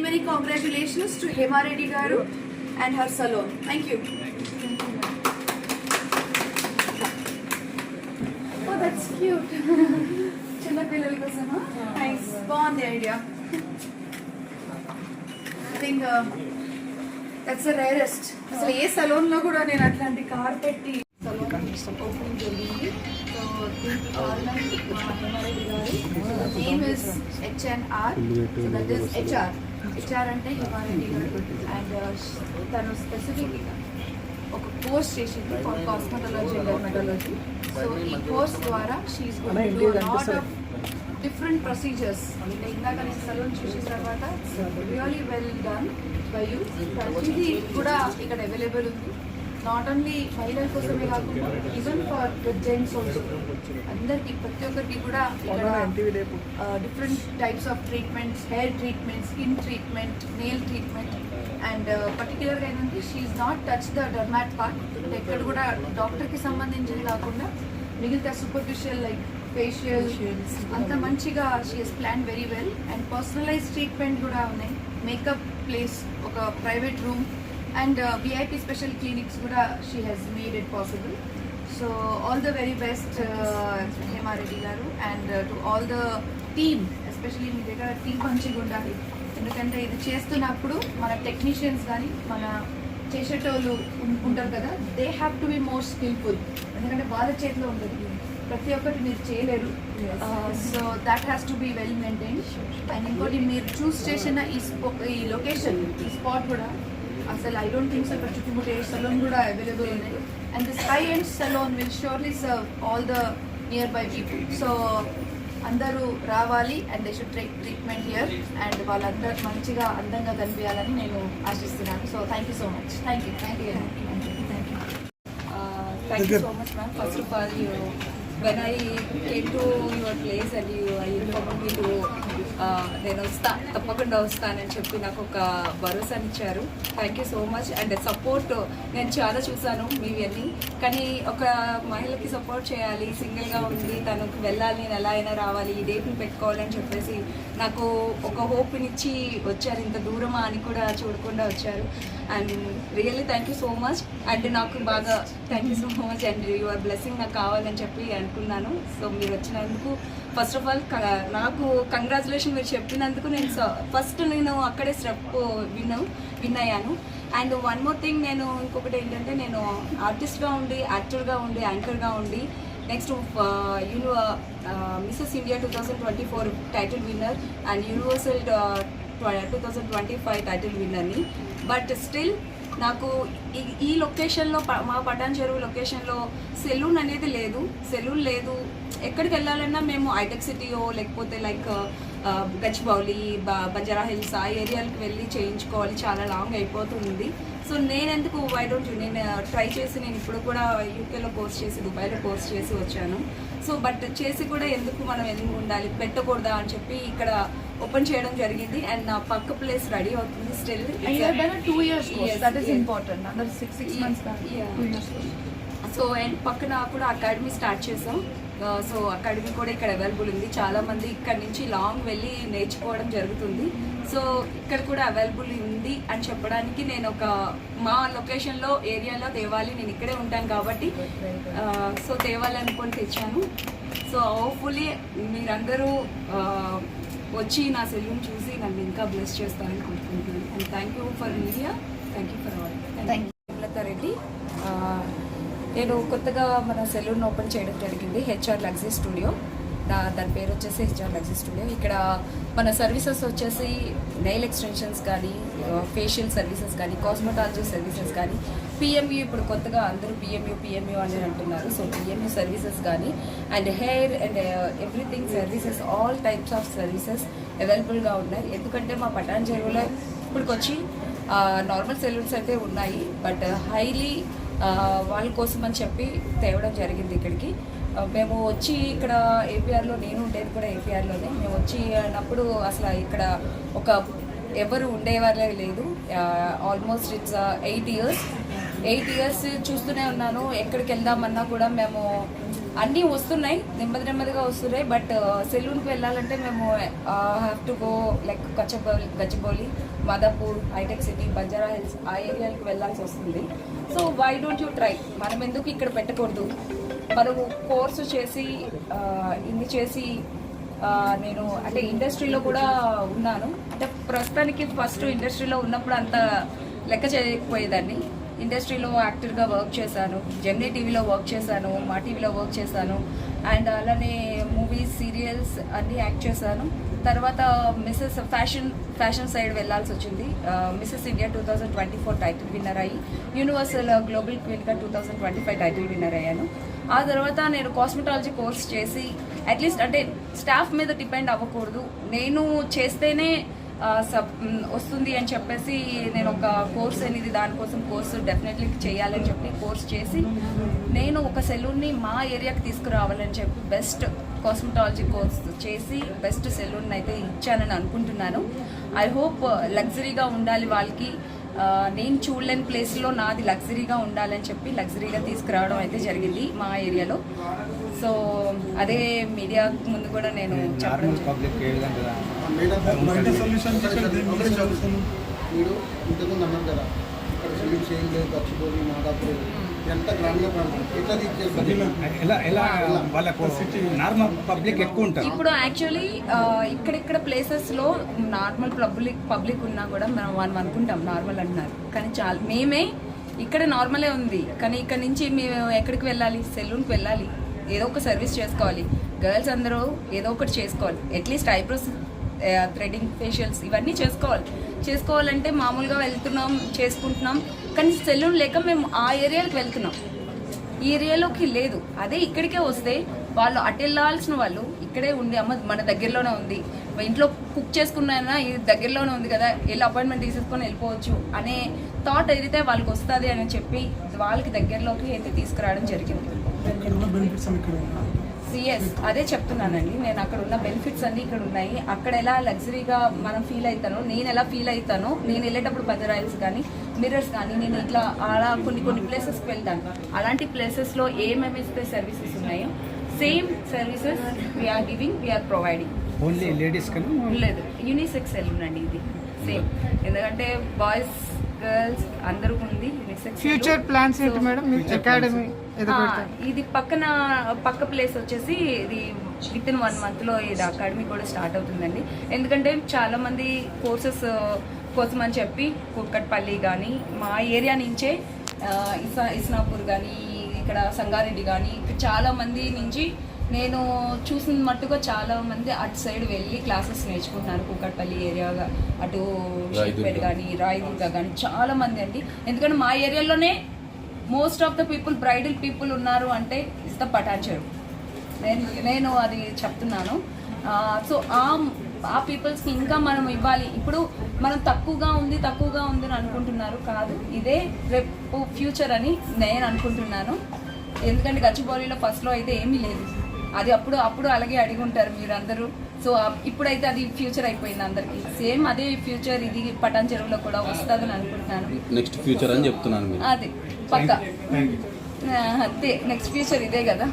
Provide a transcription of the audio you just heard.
Many congratulations to Hema Reddy garu and her salon. Thank you. Oh, that's cute. Chinna pillal kosama. Nice. Born the idea. I think that's the rarest. So A salon లో కూడా నేను అట్లాంటి car పెట్టి salon opening జరిగింది. So దీనికి కారణం Hema Reddy గారు. Name is HNR. So that is HR. HR అంటే Hema Reddy గారు. And తను స్పెసిఫిక్గా ఒక కోర్స్ చేసింది for cosmetology and dermatology. So ఈ కోర్స్ ద్వారా she's going to do lot of different procedures. ఇందాక నేను సలూన్ చూసిన తర్వాత really well done by you. ప్రతిదీ కూడా ఇక్కడ అవైలబుల్ ఉంది. నాట్ ఓన్లీ మహిళల కోసమే కాకుండా ఈవెన్ ఫర్ జెంట్స్ ఆల్సో అందరికి ప్రతి ఒక్కరికి కూడా ఇక్కడ different types of treatments, hair treatment, skin treatment, nail treatment. And పర్టికులర్గా ఏంటంటే she is not touch the derma part. ఎక్కడ కూడా డాక్టర్కి సంబంధించింది కాకుండా మిగతా సూపర్ఫిషియల్ లైక్ ఫేషియల్ అంత మంచిగా she has plan very well. And personalize treatment కూడా ఉన్నాయి. మేకప్ ప్లేస్, ఒక private room and VIP special clinics kuda she has made it possible. So all the very best Hema Reddy garu and to all the team, especially మీ దగ్గర team మంచిగా ఉండాలి. ఎందుకంటే ఇది చేస్తున్నప్పుడు మన టెక్నీషియన్స్ కానీ మన చేసేటోళ్ళు ఉంటారు కదా, they have to be more skilful. ఎందుకంటే వాళ్ళ చేతిలో ఉంటుంది, ప్రతి ఒక్కటి మీరు చేయలేరు. So that has to be well maintain. And ఇంకోటి మీరు చూస్ చేసిన ఈ లొకేషన్, ఈ స్పాట్ కూడా అసలు ఐ డోంట్ థింక్ సో ఇక్కడ చుట్టుముట్టు ఏ సలూన్ కూడా అవైలబుల్ ఉన్నాయి. And this high end salon will surely serve all the nearby people. So అందరూ రావాలి and they should take treatment here. And వాళ్ళందరూ మంచిగా అందంగా కనిపించాలని నేను ఆశిస్తున్నాను. So thank you so much. Thank you so much, ma'am. First of all, when I came to your place and you informed me to నేను తప్పకుండా వస్తానని చెప్పి నాకు ఒక భరోసాని ఇచ్చారు. Thank you so much. And support నేను చాలా చూసాను మీవన్నీ, కానీ ఒక మహిళకి సపోర్ట్ చేయాలి, సింగిల్గా ఉండి తనకు వెళ్ళాలి, నేను ఎలా అయినా రావాలి, ఈ డేట్ని పెట్టుకోవాలని చెప్పేసి నాకు ఒక హోప్నిచ్చి వచ్చారు. ఇంత దూరమా అని కూడా చూడకుండా వచ్చారు. And really thank you so much. And నాకు బాగా thank you so much. And your blessing నాకు కావాలని చెప్పి అనుకున్నాను. సో మీరు వచ్చినందుకు ఫస్ట్ ఆఫ్ ఆల్ నాకు కంగ్రాచులేషన్. మీరు చెప్పినందుకు నేను అక్కడే స్టెప్ విన్ అయ్యాను. అండ్ వన్ మోర్ థింగ్, నేను ఇంకొకటి ఏంటంటే నేను ఆర్టిస్ట్గా ఉండి, యాక్టర్గా ఉండి, యాంకర్గా ఉండి next Mrs India 2024 title winner and universal 2025 title విన్నర్ని. బట్ స్టిల్ నాకు ఈ లొకేషన్లో, మా పటాన్ చెరువు లొకేషన్లో సెలూన్ అనేది లేదు. ఎక్కడికి వెళ్ళాలన్నా మేము హైటెక్ సిటీయో లేకపోతే లైక్ గచ్చిబౌలి, బంజారా హిల్స్ ఆ ఏరియాలకు వెళ్ళి చేయించుకోవాలి, చాలా లాంగ్ అయిపోతుంది. సో నేనెందుకు నేను ట్రై చేసి, నేను ఇప్పుడు కూడా యూకేలో కోర్స్ చేసి, దుబాయ్లో కోర్స్ చేసి వచ్చాను. సో బట్ చేసి కూడా ఎందుకు మనం ఎందుకు ఉండాలి, పెట్టకూడదా అని చెప్పి ఇక్కడ ఓపెన్ చేయడం జరిగింది. అండ్ నా పక్క ప్లేస్ రెడీ అవుతుంది. Still 2 years course. That is important. Another 6 months back. 2 years course. So and పక్కన కూడా అకాడమీ స్టార్ట్ చేసాం. సో అకాడమీ కూడా ఇక్కడ అవైలబుల్ ఉంది. చాలామంది ఇక్కడ నుంచి లాంగ్ వెళ్ళి నేర్చుకోవడం జరుగుతుంది. సో ఇక్కడ కూడా అవైలబుల్ ఉంది అని చెప్పడానికి నేను మా లొకేషన్లో ఏరియాలో తేవాలి, నేను ఇక్కడే ఉంటాను కాబట్టి సో తేవాలి అనుకొని తెచ్చాను. సో హోప్ఫుల్లీ మీరందరూ వచ్చి నా సెలూన్ చూసి నన్ను ఇంకా బ్లెస్ చేస్తారని అనుకుంటున్నాను. And thank you for media. Thank you for all. Thank you. Hemalatha Reddy. నేను కొత్తగా మన సెలూన్ ఓపెన్ చేయడం జరిగింది, HR లగ్జరీ స్టూడియో. దాని పేరు వచ్చేసి HR లగ్జరీ స్టూడియో. ఇక్కడ మన సర్వీసెస్ వచ్చేసి నెయిల్ ఎక్స్టెన్షన్స్ కానీ, ఫేషియల్ సర్వీసెస్ కానీ, కాస్మెటాలజీ సర్వీసెస్ కానీ, PMU ఇప్పుడు కొత్తగా అందరూ PMU అని అంటున్నారు. సో PMU సర్వీసెస్ కానీ, and hair and everything services, all types of services అవైలబుల్గా ఉన్నాయి. ఎందుకంటే మా పటాన్ చెరువులో ఇప్పటికొచ్చి నార్మల్ సెలూన్స్ అయితే ఉన్నాయి, బట్ హైలీ వాళ్ళ కోసం అని చెప్పి తేవడం జరిగింది ఇక్కడికి. మేము వచ్చి ఇక్కడ APRలో, నేను ఉండేది కూడా APRలోనే, మేము వచ్చి అన్నప్పుడు అసలు ఇక్కడ ఎవరు ఉండేవాళ్ళే లేదు. ఆల్మోస్ట్ ఇట్స్ 8 years చూస్తూనే ఉన్నాను. ఎక్కడికి వెళ్దామన్నా కూడా మేము అన్నీ వస్తున్నాయి, నెమ్మదిగా వస్తున్నాయి. బట్ సెలూన్కి వెళ్ళాలంటే మేము have to go like Gachibowli, Madhapur, హైటెక్ సిటీ, బంజారా హిల్స్ ఆ ఏరియాలకు వెళ్ళాల్సి వస్తుంది. So why don't you try? మనం ఎందుకు ఇక్కడ పెట్టకూడదు? మనము కోర్సు చేసి ఇన్ని చేసి నేను అంటే ఇండస్ట్రీలో కూడా ఉన్నాను. అంటే ప్రస్తుతానికి ఫస్ట్ ఇండస్ట్రీలో ఉన్నప్పుడు అంత లెక్క చేయకపోయేదాన్ని. ఇండస్ట్రీలో యాక్టర్గా వర్క్ చేశాను, జెమినీ టీవీలో వర్క్ చేశాను, మా టీవీలో వర్క్ చేశాను, అండ్ అలానే మూవీస్, సీరియల్స్ అన్నీ యాక్ట్ చేశాను. తర్వాత మిస్సెస్ ఫ్యాషన్ సైడ్ వెళ్ళాల్సి వచ్చింది. మిస్సెస్ ఇండియా 2024 టైటిల్ విన్నర్ అయ్యి, యూనివర్సల్ గ్లోబల్ క్వీన్గా 2025 టైటిల్ విన్నర్ అయ్యాను. ఆ తర్వాత నేను కాస్మెటాలజీ కోర్స్ చేసి అట్లీస్ట్ అంటే స్టాఫ్ మీద డిపెండ్ అవ్వకూడదు, నేను చేస్తేనే వస్తుంది అని చెప్పేసి నేను ఒక కోర్స్ అనేది దానికోసం కోర్సు డెఫినెట్లీ చేయాలని చెప్పి కోర్స్ చేసి నేను ఒక సెలూన్ని మా ఏరియాకి తీసుకురావాలని చెప్పి బెస్ట్ కాస్మెటాలజీ కోర్స్ చేసి బెస్ట్ సెలూన్ అయితే ఇచ్చానని అనుకుంటున్నాను. ఐ హోప్ లగ్జరీగా ఉండాలి వాళ్ళకి, నేను చూడలేని ప్లేస్లో నాది లగ్జరీగా ఉండాలని చెప్పి లగ్జరీగా తీసుకురావడం అయితే జరిగింది మా ఏరియాలో. సో అదే మీడియా ముందు కూడా నేను చెప్పడం ఇప్పుడు యాక్చువల్లీ ఇక్కడిక్కడ ప్లేసెస్లో నార్మల్ పబ్లిక్ ఉన్నా కూడా మనం అనుకుంటాం నార్మల్ అంటున్నారు, కానీ చాలా మేమే ఇక్కడ నార్మలే ఉంది, కానీ ఇక్కడ నుంచి మేము ఎక్కడికి వెళ్ళాలి? సెలూన్కి వెళ్ళాలి, ఏదో ఒక సర్వీస్ చేసుకోవాలి. గర్ల్స్ అందరూ ఏదో ఒకటి చేసుకోవాలి, అట్లీస్ట్ ఐబ్రోస్, థ్రెడింగ్, ఫేషియల్స్ ఇవన్నీ చేసుకోవాలంటే మామూలుగా వెళ్తున్నాం చేసుకుంటున్నాం, కానీ సెలూన్ లేక మేము ఆ ఏరియాకి వెళ్తున్నాం, ఈ ఏరియాలోకి లేదు. అదే ఇక్కడికే వస్తే వాళ్ళు అటు వెళ్ళాల్సిన వాళ్ళు ఇక్కడే ఉండి అమ్మ మన దగ్గరలోనే ఉంది, ఇంట్లో కుక్ చేసుకున్నా ఇది దగ్గరలోనే ఉంది కదా, వెళ్ళి అపాయింట్మెంట్ తీసేసుకొని వెళ్ళిపోవచ్చు అనే థాట్ ఏదైతే వాళ్ళకి వస్తుంది అని చెప్పి వాళ్ళకి దగ్గరలోకి అయితే తీసుకురావడం జరిగింది. సిఎస్ అదే చెప్తున్నానండి, నేను అక్కడ ఉన్న బెనిఫిట్స్ అన్నీ ఇక్కడ ఉన్నాయి. అక్కడ ఎలా లగ్జరీగా మనం ఫీల్ అవుతానో, నేను ఎలా ఫీల్ అవుతానో, నేను వెళ్ళేటప్పుడు బంజారా హిల్స్ కానీ మిర్రర్స్ కానీ నేను ఇట్లా అలా కొన్ని ప్లేసెస్కి వెళ్తాను. అలాంటి ప్లేసెస్లో ఏమేమి సర్వీసెస్ ఉన్నాయో same services we are giving, we are providing. Only ladies లేదు, యూనిసెక్స్ సెలూన్ అండి ఇది సేమ్, ఎందుకంటే బాయ్స్ గర్ల్స్ అందరూ ఉంది. ఫ్యూచర్ ప్లాన్స్ ఏంటి మేడం? అకాడమీ ఇది పక్క ప్లేస్ వచ్చేసి ఇది విత్ ఇన్ 1 monthలో ఇది అకాడమీ కూడా స్టార్ట్ అవుతుందండి. ఎందుకంటే చాలా మంది కోర్సెస్ కోసం అని చెప్పి కుక్కట్పల్లి కానీ మా ఏరియా నుంచే ఇస్నాపూర్ కానీ ఇక్కడ సంగారెడ్డి కానీ చాలా మంది నుంచి నేను చూసిన మట్టుగా చాలా మంది అటు సైడ్ వెళ్ళి క్లాసెస్ నేర్చుకుంటున్నారు. కూకట్పల్లి ఏరియాగా అటు షేక్పేట్ కానీ రాయదుర్గ కానీ చాలా మంది అండి. ఎందుకంటే మా ఏరియాలోనే most of the people bridal people ఉన్నారు అంటే ఇస్ ద పటాన్చెరు. నేను అది చెప్తున్నాను. సో ఆ పీపుల్స్కి ఇంకా మనం ఇవ్వాలి. ఇప్పుడు మనం తక్కువగా ఉంది అని అనుకుంటున్నారు, కాదు, ఇదే రేపు ఫ్యూచర్ అని నేను అనుకుంటున్నాను. ఎందుకంటే గచ్చిబౌలిలో ఫస్ట్లో అయితే ఏమీ లేదు, అది అప్పుడు అలాగే అడిగి ఉంటారు మీరందరూ. సో ఇప్పుడైతే అది ఫ్యూచర్ అయిపోయింది అందరికి. సేమ్ అదే ఫ్యూచర్ ఇది పటాన్ చెరువులో కూడా వస్తుందని అనుకుంటున్నాను. నెక్స్ట్ ఫ్యూచర్ అని చెప్తున్నాను. అదే పక్కా, అంతే నెక్స్ట్ ఫ్యూచర్ ఇదే కదా.